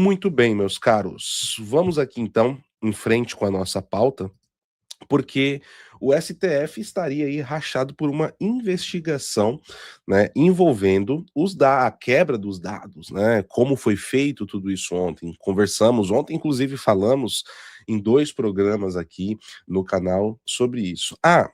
Muito bem, meus caros. Vamos aqui então em frente com a nossa pauta, porque o STF estaria aí rachado por uma investigação, né, envolvendo a quebra dos dados, né? Como foi feito tudo isso ontem. Conversamos ontem, inclusive falamos em 2 programas aqui no canal sobre isso. A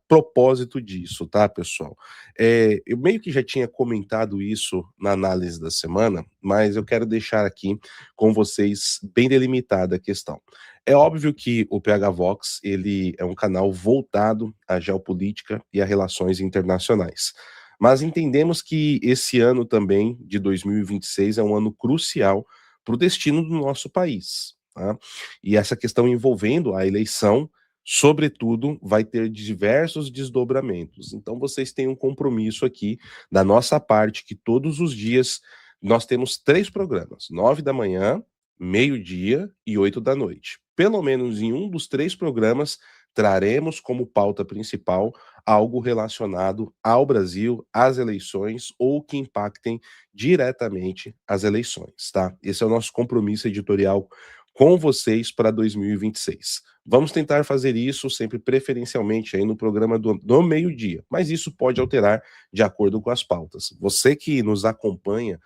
propósito disso, tá, pessoal? Eu meio que já tinha comentado isso na análise da semana, mas eu quero deixar aqui com vocês bem delimitada a questão. É óbvio que o PH Vox, ele é um canal voltado à geopolítica e a relações internacionais. Mas entendemos que esse ano também, de 2026, é um ano crucial para o destino do nosso país, tá? E essa questão envolvendo a eleição, sobretudo, vai ter diversos desdobramentos. Então vocês têm um compromisso aqui da nossa parte, que todos os dias nós temos 3 programas, 9 da manhã, meio-dia e 8 da noite. Pelo menos em um dos 3 programas, traremos como pauta principal algo relacionado ao Brasil, às eleições ou que impactem diretamente as eleições, tá? Esse é o nosso compromisso editorial com vocês para 2026. Vamos tentar fazer isso sempre preferencialmente aí no programa do meio-dia, mas isso pode alterar de acordo com as pautas. Você que nos acompanha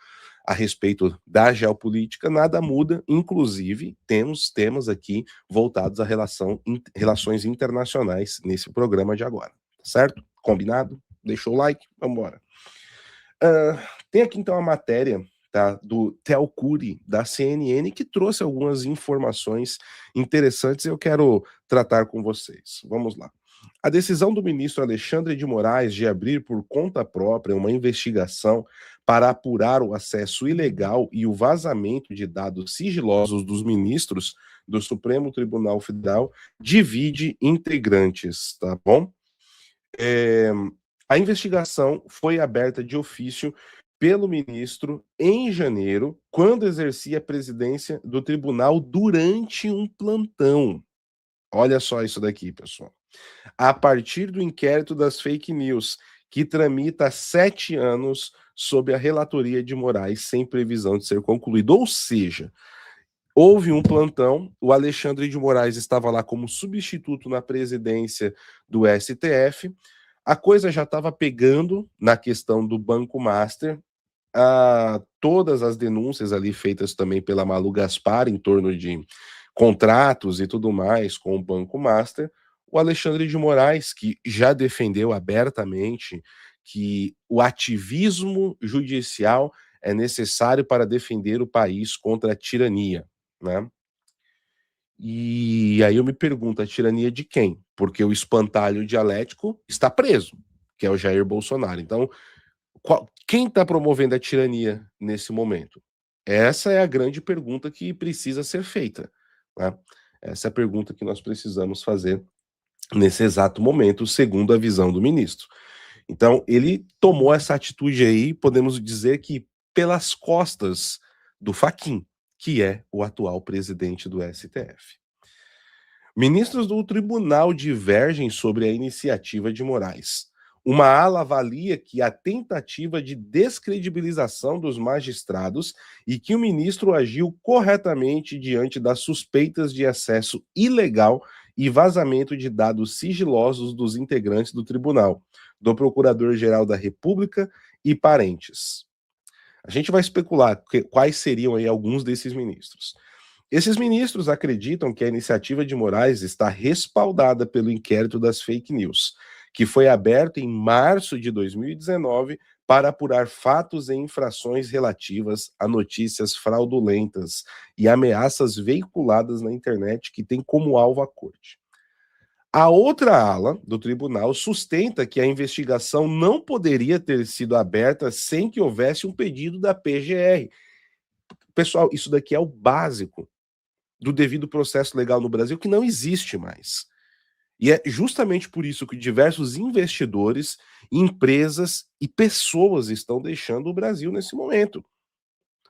a respeito da geopolítica, nada muda, inclusive temos temas aqui voltados à relações internacionais nesse programa de agora, certo? Combinado? Deixou o like? Vamos embora. Tem aqui então a matéria, tá, do Theo Curi, da CNN, que trouxe algumas informações interessantes e eu quero tratar com vocês. Vamos lá. A decisão do ministro Alexandre de Moraes de abrir por conta própria uma investigação para apurar o acesso ilegal e o vazamento de dados sigilosos dos ministros do Supremo Tribunal Federal divide integrantes, tá bom? A investigação foi aberta de ofício pelo ministro em janeiro, quando exercia a presidência do tribunal durante um plantão. Olha só isso daqui, pessoal. A partir do inquérito das fake news, que tramita há 7 anos sob a relatoria de Moraes, sem previsão de ser concluído. Ou seja, houve um plantão, o Alexandre de Moraes estava lá como substituto na presidência do STF, a coisa já estava pegando na questão do Banco Master, todas as denúncias ali feitas também pela Malu Gaspar em torno de contratos e tudo mais com o Banco Master, o Alexandre de Moraes, que já defendeu abertamente que o ativismo judicial é necessário para defender o país contra a tirania, né? E aí eu me pergunto, a tirania de quem? Porque o espantalho dialético está preso, que é o Jair Bolsonaro. Então, quem está promovendo a tirania nesse momento? Essa é a grande pergunta que precisa ser feita, né? Essa é a pergunta que nós precisamos fazer nesse exato momento, segundo a visão do ministro. Então, ele tomou essa atitude aí, podemos dizer que pelas costas do Fachin, que é o atual presidente do STF. Ministros do tribunal divergem sobre a iniciativa de Moraes. Uma ala avalia que a tentativa de descredibilização dos magistrados e que o ministro agiu corretamente diante das suspeitas de acesso ilegal e vazamento de dados sigilosos dos integrantes do tribunal, do Procurador-Geral da República e parentes. A gente vai especular quais seriam aí alguns desses ministros. Esses ministros acreditam que a iniciativa de Moraes está respaldada pelo inquérito das fake news, que foi aberto em março de 2019 para apurar fatos e infrações relativas a notícias fraudulentas e ameaças veiculadas na internet que tem como alvo a corte. A outra ala do tribunal sustenta que a investigação não poderia ter sido aberta sem que houvesse um pedido da PGR. Pessoal, isso daqui é o básico do devido processo legal no Brasil, que não existe mais. E é justamente por isso que diversos investidores, empresas e pessoas estão deixando o Brasil nesse momento.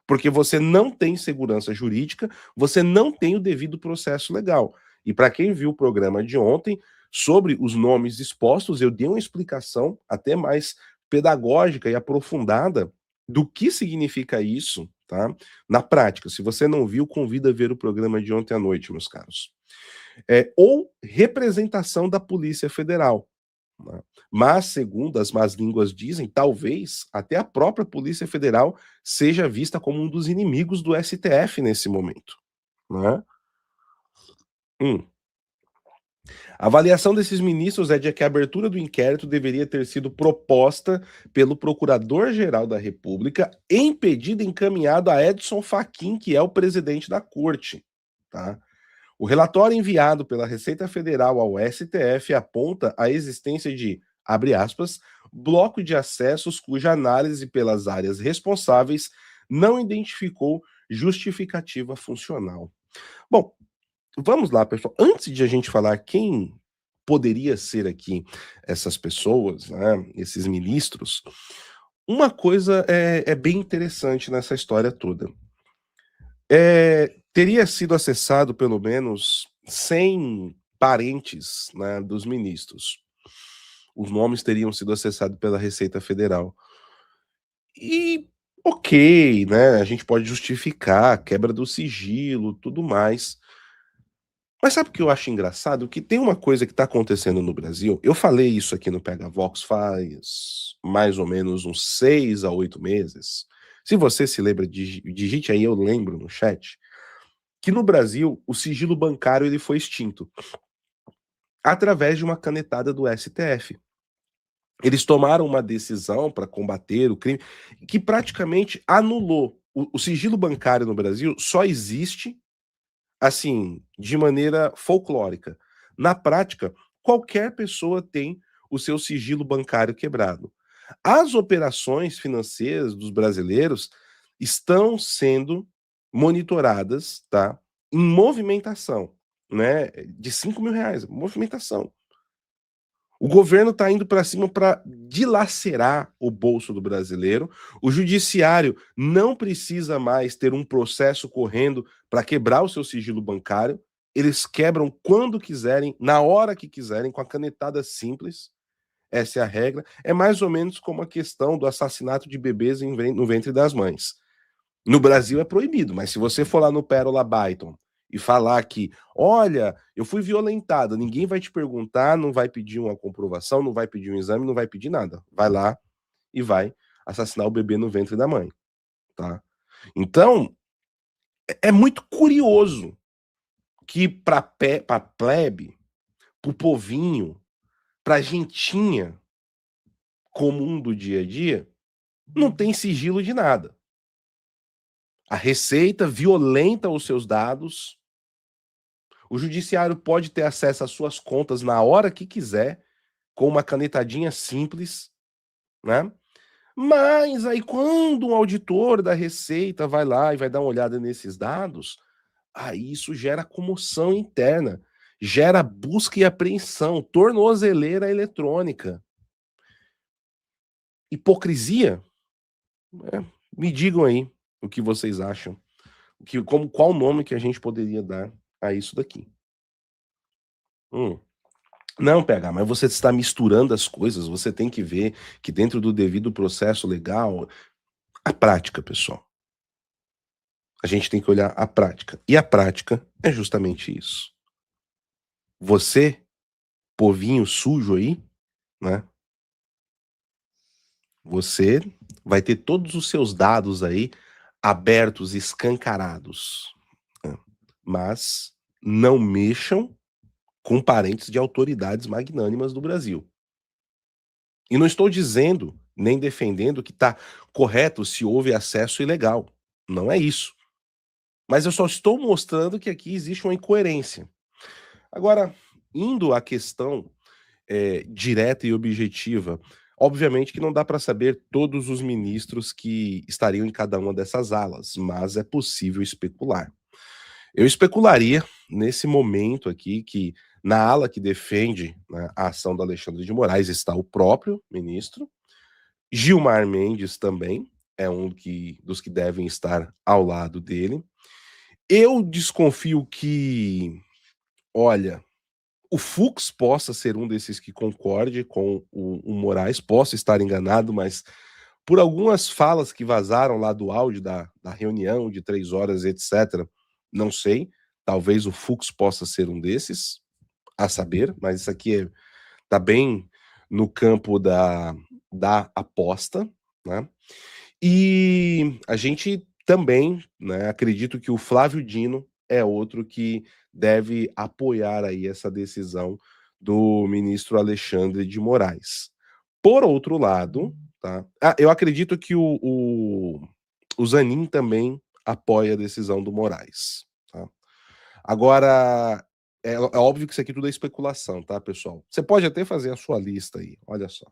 Porque você não tem segurança jurídica, você não tem o devido processo legal. E para quem viu o programa de ontem, sobre os nomes expostos, eu dei uma explicação até mais pedagógica e aprofundada do que significa isso, tá? Na prática, se você não viu, convida a ver o programa de ontem à noite, meus caros. Ou representação da Polícia Federal, né? Mas, segundo as más línguas dizem, talvez até a própria Polícia Federal seja vista como um dos inimigos do STF nesse momento, né? Hum. A avaliação desses ministros é de que a abertura do inquérito deveria ter sido proposta pelo Procurador-Geral da República, em pedido encaminhado a Edson Fachin, que é o presidente da corte, tá? O relatório enviado pela Receita Federal ao STF aponta a existência de, abre aspas, bloco de acessos cuja análise pelas áreas responsáveis não identificou justificativa funcional. Bom, vamos lá, pessoal. Antes de a gente falar quem poderia ser aqui essas pessoas, né, esses ministros, uma coisa é bem interessante nessa história toda. Teria sido acessado pelo menos 100 parentes, né, dos ministros. Os nomes teriam sido acessados pela Receita Federal. E ok, né? A gente pode justificar quebra do sigilo, tudo mais. Mas sabe o que eu acho engraçado? Que tem uma coisa que está acontecendo no Brasil. Eu falei isso aqui no Pega Vox faz mais ou menos uns 6 a 8 meses. Se você se lembra, digite aí, eu lembro no chat, que no Brasil o sigilo bancário ele foi extinto através de uma canetada do STF. Eles tomaram uma decisão para combater o crime que praticamente anulou. O sigilo bancário no Brasil só existe assim, de maneira folclórica. Na prática, qualquer pessoa tem o seu sigilo bancário quebrado. As operações financeiras dos brasileiros estão sendo monitoradas, tá? Em movimentação, né? De R$ 5.000, movimentação. O governo está indo para cima para dilacerar o bolso do brasileiro. O judiciário não precisa mais ter um processo correndo para quebrar o seu sigilo bancário. Eles quebram quando quiserem, na hora que quiserem, com a canetada simples. Essa é a regra. É mais ou menos como a questão do assassinato de bebês no ventre das mães. No Brasil é proibido, mas se você for lá no Pérola Byton e falar que, olha, eu fui violentada, ninguém vai te perguntar, não vai pedir uma comprovação, não vai pedir um exame, não vai pedir nada. Vai lá e vai assassinar o bebê no ventre da mãe, tá? Então, é muito curioso que para plebe, pro povinho, pra gentinha comum do dia a dia, não tem sigilo de nada. A Receita violenta os seus dados. O judiciário pode ter acesso às suas contas na hora que quiser, com uma canetadinha simples, né? Mas aí, quando um auditor da Receita vai lá e vai dar uma olhada nesses dados, aí isso gera comoção interna, gera busca e apreensão, tornozeleira eletrônica. Hipocrisia? Me digam aí o que vocês acham. Qual nome que a gente poderia dar a isso daqui? Não, PH, mas você está misturando as coisas, você tem que ver que dentro do devido processo legal, a prática, pessoal. A gente tem que olhar a prática. E a prática é justamente isso. Você, povinho sujo aí, né? Você vai ter todos os seus dados aí abertos, escancarados, né? Mas não mexam com parentes de autoridades magnânimas do Brasil. E não estou dizendo, nem defendendo que está correto se houve acesso ilegal. Não é isso. Mas eu só estou mostrando que aqui existe uma incoerência. Agora, indo à questão direta e objetiva, obviamente que não dá para saber todos os ministros que estariam em cada uma dessas alas, mas é possível especular. Eu especularia, nesse momento aqui, que na ala que defende, né, a ação do Alexandre de Moraes está o próprio ministro, Gilmar Mendes também é dos que devem estar ao lado dele. Eu desconfio que, olha, o Fux possa ser um desses que concorde com o Moraes, posso estar enganado, mas por algumas falas que vazaram lá do áudio da reunião de 3 horas, etc. Não sei, talvez o Fux possa ser um desses, a saber, mas isso aqui tá bem no campo da aposta, né? E a gente também, né, acredito que o Flávio Dino é outro que deve apoiar aí essa decisão do ministro Alexandre de Moraes. Por outro lado, tá? Eu acredito que o Zanin também apoia a decisão do Moraes, tá? Agora, é óbvio que isso aqui tudo é especulação, tá, pessoal? Você pode até fazer a sua lista aí, olha só.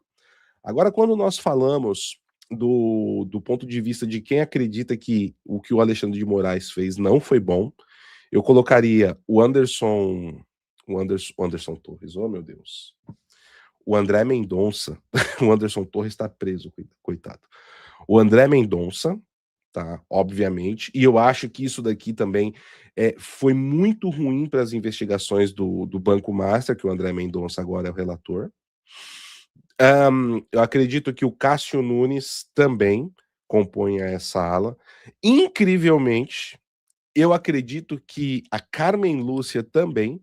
Agora, quando nós falamos do ponto de vista de quem acredita que o Alexandre de Moraes fez não foi bom, eu colocaria o Anderson Torres, oh meu Deus, o André Mendonça, o Anderson Torres está preso, coitado. O André Mendonça, tá, obviamente, e eu acho que isso daqui também foi muito ruim para as investigações do Banco Master, que o André Mendonça agora é o relator. Eu acredito que o Cássio Nunes também compõe essa ala. Incrivelmente, eu acredito que a Carmen Lúcia também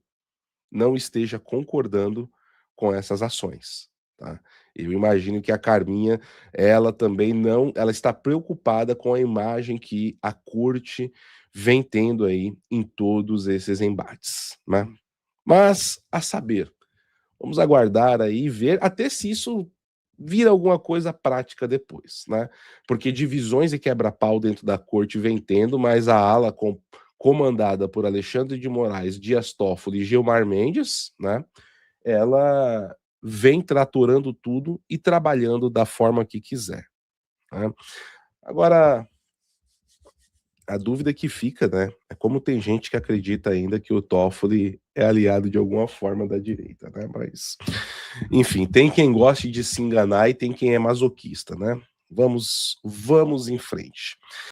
não esteja concordando com essas ações, tá? Eu imagino que a Carminha, ela também não, ela está preocupada com a imagem que a corte vem tendo aí em todos esses embates, né? Mas a saber, vamos aguardar aí e ver até se isso vira alguma coisa prática depois, né? Porque divisões e quebra-pau dentro da corte vem tendo, mas a ala comandada por Alexandre de Moraes, Dias Toffoli e Gilmar Mendes, né? Ela vem tratorando tudo e trabalhando da forma que quiser, né? Agora, a dúvida que fica, né, é como tem gente que acredita ainda que o Toffoli é aliado de alguma forma da direita, né? Mas, enfim, tem quem goste de se enganar e tem quem é masoquista, né? Vamos em frente.